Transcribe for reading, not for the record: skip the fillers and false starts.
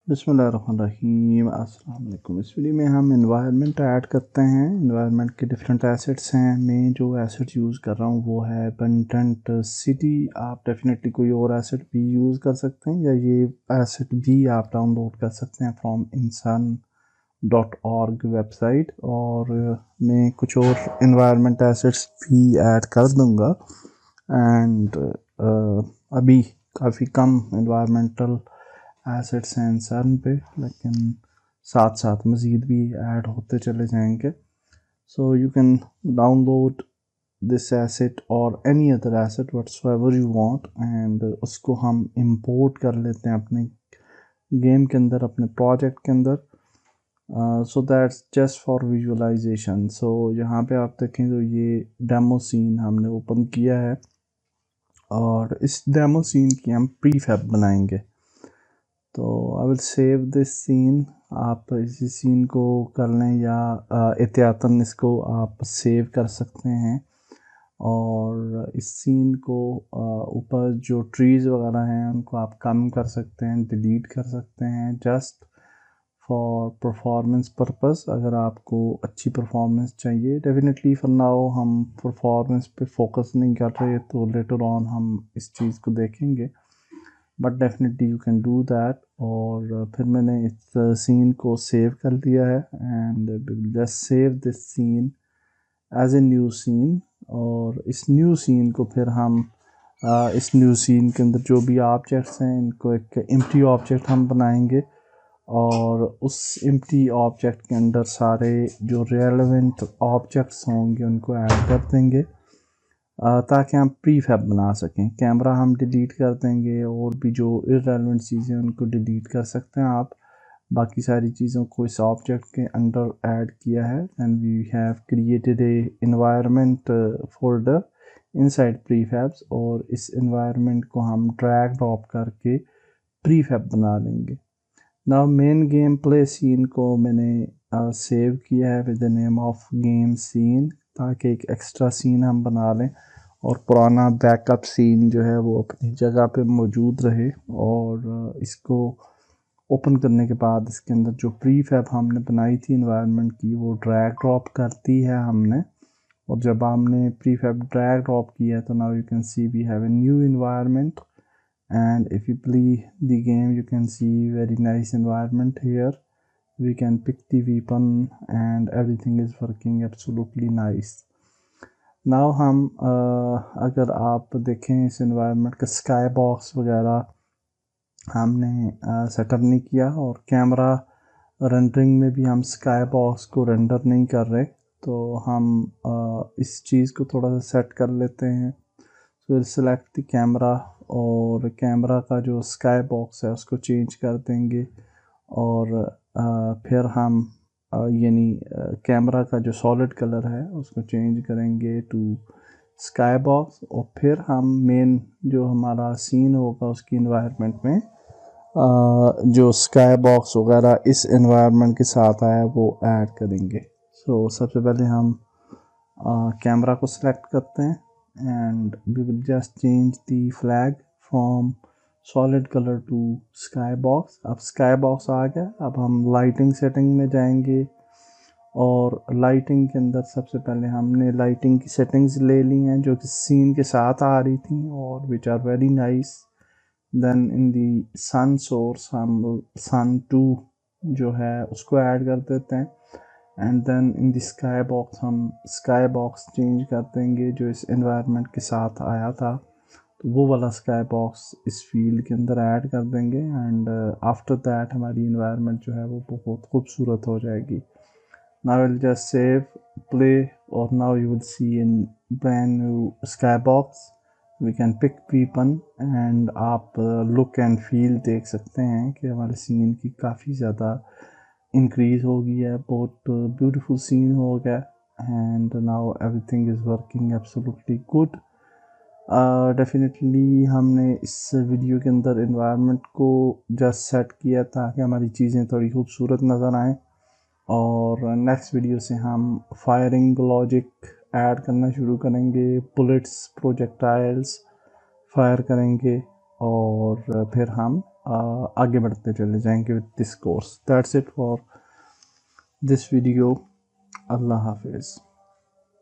बिस्मिल्लाहिर्रहमानिर्रहीम। अस्सलाम वालेकुम। इस वीडियो में हम इन्वायरमेंट ऐड करते हैं। इन्वायरमेंट के डिफरेंट एसेट्स हैं। मैं जो एसेट यूज़ कर रहा हूँ वो है अबंडेंट सिटी। आप डेफिनेटली कोई और एसेट भी यूज़ कर सकते हैं या ये एसेट भी आप डाउनलोड कर सकते हैं फ्रॉम insan.org वेबसाइट। और मैं कुछ और इन्वायरमेंट एसेट्स भी ऐड कर दूँगा। एंड अभी काफ़ी कम इन्वायरमेंटल एसेट्स हैं इंसान पे, लेकिन साथ साथ मज़ीद भी ऐड होते चले जाएंगे। So you can download this asset और any other asset whatsoever you want, and उसको हम इंपोर्ट कर लेते हैं अपने गेम के अंदर, अपने प्रोजेक्ट के अंदर। So that's just for visualization. So यहाँ पे आप देखें तो ये डेमो सीन हमने ओपन किया है और इस डेमो सीन की हम प्रीफैब बनाएंगे। तो I will save this scene. आप इसी सीन को कर लें या एहतियातन इसको आप सेव कर सकते हैं। और इस सीन को ऊपर जो ट्रीज़ वगैरह हैं उनको आप कम कर सकते हैं, डिलीट कर सकते हैं, जस्ट फॉर परफॉर्मेंस पर्पस। अगर आपको अच्छी परफॉर्मेंस चाहिए, डेफिनेटली फॉर नाउ हम परफॉर्मेंस पे फोकस नहीं कर रहे, तो लेटर ऑन हम इस चीज़ को देखेंगे, but definitely you can do that. और फिर मैंने इस सीन को सेव कर दिया है and just save this scene as a new scene. और इस न्यू सीन को फिर हम इस न्यू सीन के अंदर जो भी ऑब्जेक्ट्स हैं इनको एक एम्प्टी ऑब्जेक्ट हम बनाएंगे और उस एम्प्टी ऑब्जेक्ट के अंदर सारे जो रेलेवेंट ऑब्जेक्ट्स होंगे उनको ऐड कर देंगे ताकि हम प्रीफैब बना सकें। कैमरा हम डिलीट कर देंगे और भी जो इररेलेवेंट चीज़ें उनको डिलीट कर सकते हैं आप। बाकी सारी चीज़ों को इस ऑब्जेक्ट के अंदर ऐड किया है and we have created a environment folder inside prefabs. और इस इन्वायरमेंट को हम ड्रैग ड्रॉप करके प्रीफैब बना लेंगे। Now main game play scene को मैंने सेव किया है with the name of game scene, ताकि एक एक्स्ट्रा सीन हम बना लें और पुराना बैकअप सीन जो है वो अपनी जगह पे मौजूद रहे। और इसको ओपन करने के बाद इसके अंदर जो प्रीफैब हमने बनाई थी इन्वायरमेंट की वो ड्रैग ड्रॉप कर दी है हमने। और जब हमने प्रीफैब ड्रैग ड्रॉप किया है तो now you can see we have a new environment, and if you play the game you can see very nice environment here. We can pick the weapon and everything is working absolutely nice. now हम अगर आप देखें इस environment का sky box वगैरह हमने setup नहीं किया और कैमरा रेंडरिंग में भी हम स्काई बॉक्स को रेंडर नहीं कर रहे, तो हम इस चीज़ को थोड़ा सा सेट कर लेते हैं। फिर सेलेक्ट द कैमरा और कैमरा का जो स्काई बॉक्स है उसको चेंज कर देंगे। और फिर हम यानी कैमरा का जो सॉलिड कलर है उसको चेंज करेंगे टू स्काई बॉक्स। और फिर हम मेन जो हमारा सीन होगा उसकी इन्वायरमेंट में जो स्काई बॉक्स वगैरह इस एनवायरनमेंट के साथ आया वो ऐड करेंगे। सो सबसे पहले हम कैमरा को सिलेक्ट करते हैं and we will just change the flag from solid color to sky box। अब sky box आ गया। अब हम लाइटिंग सेटिंग में जाएंगे और लाइटिंग के अंदर सबसे पहले हमने लाइटिंग की सेटिंग्स ले ली हैं जो कि सीन के साथ आ रही थी और which are very nice. Then in the sun source हम सन 2 जो है उसको ऐड कर देते हैं and then in the sky box हम स्काई बॉक्स चेंज कर देंगे जो इस एनवायरनमेंट के साथ आया था, तो वो वाला स्काई बॉक्स इस फील्ड के अंदर ऐड कर देंगे। एंड आफ्टर दैट हमारी एनवायरनमेंट जो है वो बहुत खूबसूरत हो जाएगी। Now will just save play और now you will see in brand new sky box we can pick weapon and आप लुक एंड फील देख सकते हैं कि हमारे सीन की काफ़ी ज़्यादा इंक्रीज हो गई है, बहुत ब्यूटीफुल सीन हो गया and now everything is working absolutely good. Definitely हमने इस वीडियो के अंदर एनवायरनमेंट को जस्ट सेट किया ताकि हमारी चीज़ें थोड़ी खूबसूरत नज़र आएँ। और नेक्स्ट वीडियो से हम फायरिंग लॉजिक ऐड करना शुरू करेंगे, बुलेट्स प्रोजेक्टाइल्स फायर करेंगे और फिर हम आगे बढ़ते चले जाएंगे with this course. That's it for this video. अल्लाह हाफिज़।